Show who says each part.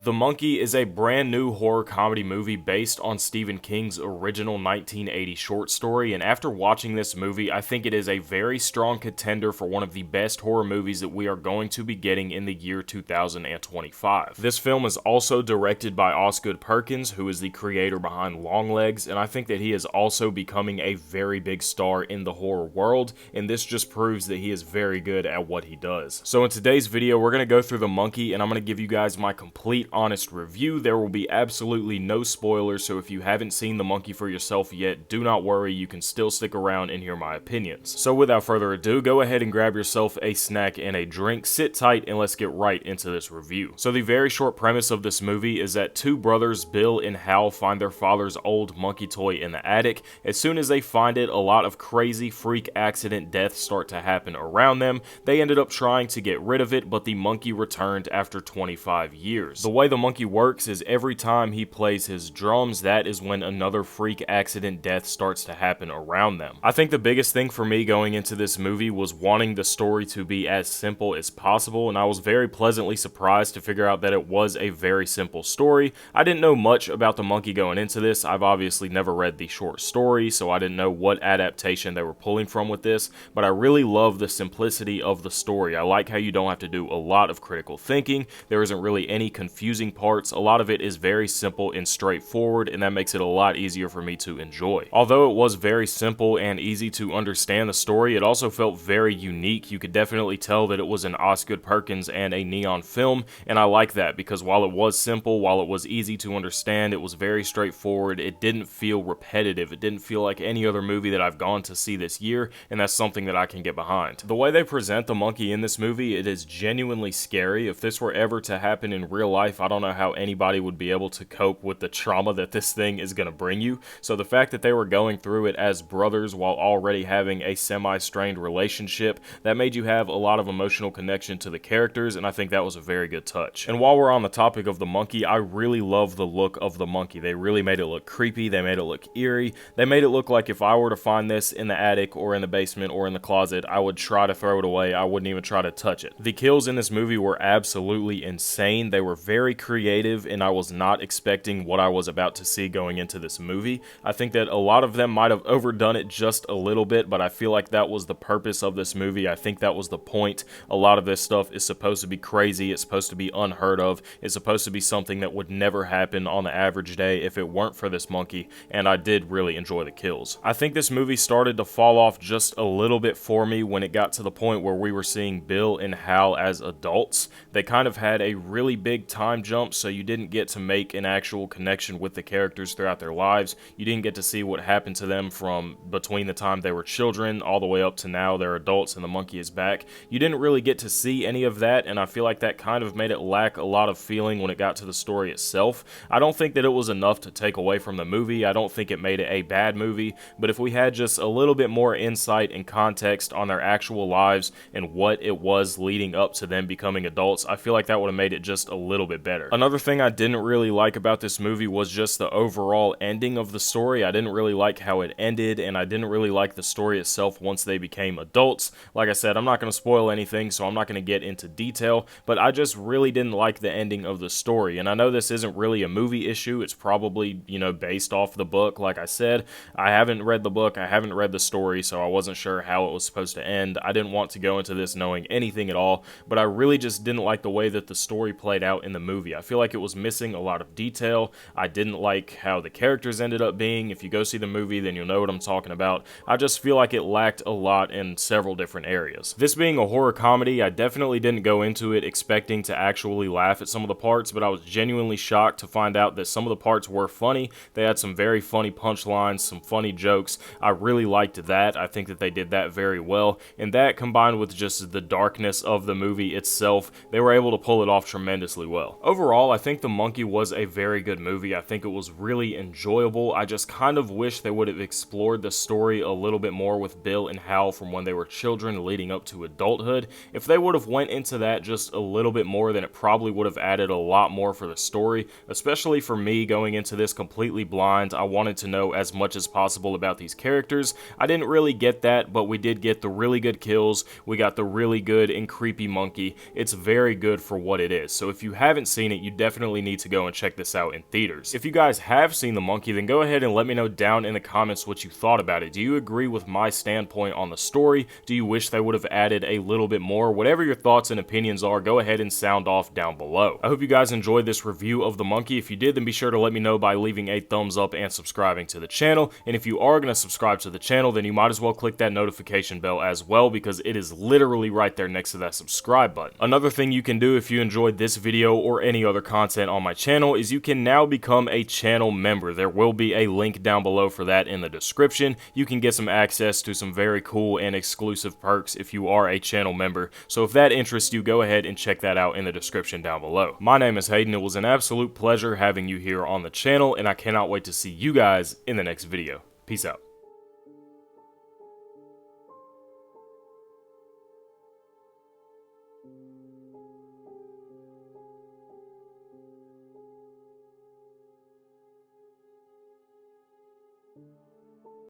Speaker 1: The Monkey is a brand new horror comedy movie based on Stephen King's original 1980 short story, and after watching this movie, I think it is a very strong contender for one of the best horror movies that we are going to be getting in the year 2025. This film is also directed by Osgood Perkins, who is the creator behind Longlegs, and I think that he is also becoming a very big star in the horror world, and this just proves that he is very good at what he does. So in today's video, we're going to go through The Monkey, and I'm going to give you guys my complete honest review. There will be absolutely no spoilers, so if you haven't seen The Monkey for yourself yet, do not worry, you can still stick around and hear my opinions. So without further ado, go ahead and grab yourself a snack and a drink, sit tight, and let's get right into this review. So the very short premise of this movie is that two brothers, Bill and Hal, find their father's old monkey toy in the attic. As soon as they find it, a lot of crazy freak accident deaths start to happen around them. They ended up trying to get rid of it, but the monkey returned after 25 years. The way the monkey works is every time he plays his drums, that is when another freak accident death starts to happen around them. I think the biggest thing for me going into this movie was wanting the story to be as simple as possible, and I was very pleasantly surprised to figure out that it was a very simple story. I didn't know much about the monkey going into this. I've obviously never read the short story, so I didn't know what adaptation they were pulling from with this, but I really love the simplicity of the story. I like how you don't have to do a lot of critical thinking. There isn't really any confusing parts. A lot of it is very simple and straightforward, and that makes it a lot easier for me to enjoy. Although it was very simple and easy to understand the story, it also felt very unique. You could definitely tell that it was an Osgood Perkins and a Neon film, and I like that because while it was simple, while it was easy to understand, it was very straightforward. It didn't feel repetitive. It didn't feel like any other movie that I've gone to see this year, and that's something that I can get behind. The way they present the monkey in this movie, it is genuinely scary. If this were ever to happen in real life, I don't know how anybody would be able to cope with the trauma that this thing is going to bring you. So the fact that they were going through it as brothers while already having a semi-strained relationship, that made you have a lot of emotional connection to the characters, and I think that was a very good touch. And while we're on the topic of the monkey, I really love the look of the monkey. They really made it look creepy. They made it look eerie. They made it look like if I were to find this in the attic or in the basement or in the closet, I would try to throw it away. I wouldn't even try to touch it. The kills in this movie were absolutely insane. They were very creative, and I was not expecting what I was about to see going into this movie. I think that a lot of them might have overdone it just a little bit, but I feel like that was the purpose of this movie. I think that was the point. A lot of this stuff is supposed to be crazy. It's supposed to be unheard of. It's supposed to be something that would never happen on the average day if it weren't for this monkey, and I did really enjoy the kills. I think this movie started to fall off just a little bit for me when it got to the point where we were seeing Bill and Hal as adults. They kind of had a really big time jump, so you didn't get to make an actual connection with the characters throughout their lives. You didn't get to see what happened to them from between the time they were children all the way up to now they're adults and the monkey is back. You didn't really get to see any of that, and I feel like that kind of made it lack a lot of feeling when it got to the story itself. I don't think that it was enough to take away from the movie. I don't think it made it a bad movie, but if we had just a little bit more insight and context on their actual lives and what it was leading up to them becoming adults, I feel like that would have made it just a little bit better. Another thing I didn't really like about this movie was just the overall ending of the story. I didn't really like how it ended, and I didn't really like the story itself once they became adults. Like I said, I'm not going to spoil anything, so I'm not going to get into detail, but I just really didn't like the ending of the story. And I know this isn't really a movie issue. It's probably, based off the book. Like I said, I haven't read the book. I haven't read the story, so I wasn't sure how it was supposed to end. I didn't want to go into this knowing anything at all, but I really just didn't like the way that the story played out in the movie. I feel like it was missing a lot of detail. I didn't like how the characters ended up being. If you go see the movie, then you'll know what I'm talking about. I just feel like it lacked a lot in several different areas. This being a horror comedy, I definitely didn't go into it expecting to actually laugh at some of the parts, but I was genuinely shocked to find out that some of the parts were funny. They had some very funny punchlines, some funny jokes. I really liked that. I think that they did that very well, and that combined with just the darkness of the movie itself, they were able to pull it off tremendously well. Overall, I think The Monkey was a very good movie. I think it was really enjoyable. I just kind of wish they would have explored the story a little bit more with Bill and Hal from when they were children leading up to adulthood. If they would have went into that just a little bit more, then it probably would have added a lot more for the story, especially for me going into this completely blind. I wanted to know as much as possible about these characters. I didn't really get that, but we did get the really good kills. We got the really good and creepy monkey. It's very good for what it is. So if you haven't seen it, you definitely need to go and check this out in theaters. If you guys have seen The Monkey, then go ahead and let me know down in the comments what you thought about it. Do you agree with my standpoint on the story? Do you wish they would have added a little bit more? Whatever your thoughts and opinions are, go ahead and sound off down below. I hope you guys enjoyed this review of The Monkey. If you did, then be sure to let me know by leaving a thumbs up and subscribing to the channel. And if you are going to subscribe to the channel, then you might as well click that notification bell as well, because it is literally right there next to that subscribe button. Another thing you can do if you enjoyed this video or any other content on my channel is you can now become a channel member. There will be a link down below for that in the description. You can get some access to some very cool and exclusive perks if you are a channel member. So if that interests you, go ahead and check that out in the description down below. My name is Haydxn. It was an absolute pleasure having you here on the channel, and I cannot wait to see you guys in the next video. Peace out.
Speaker 2: You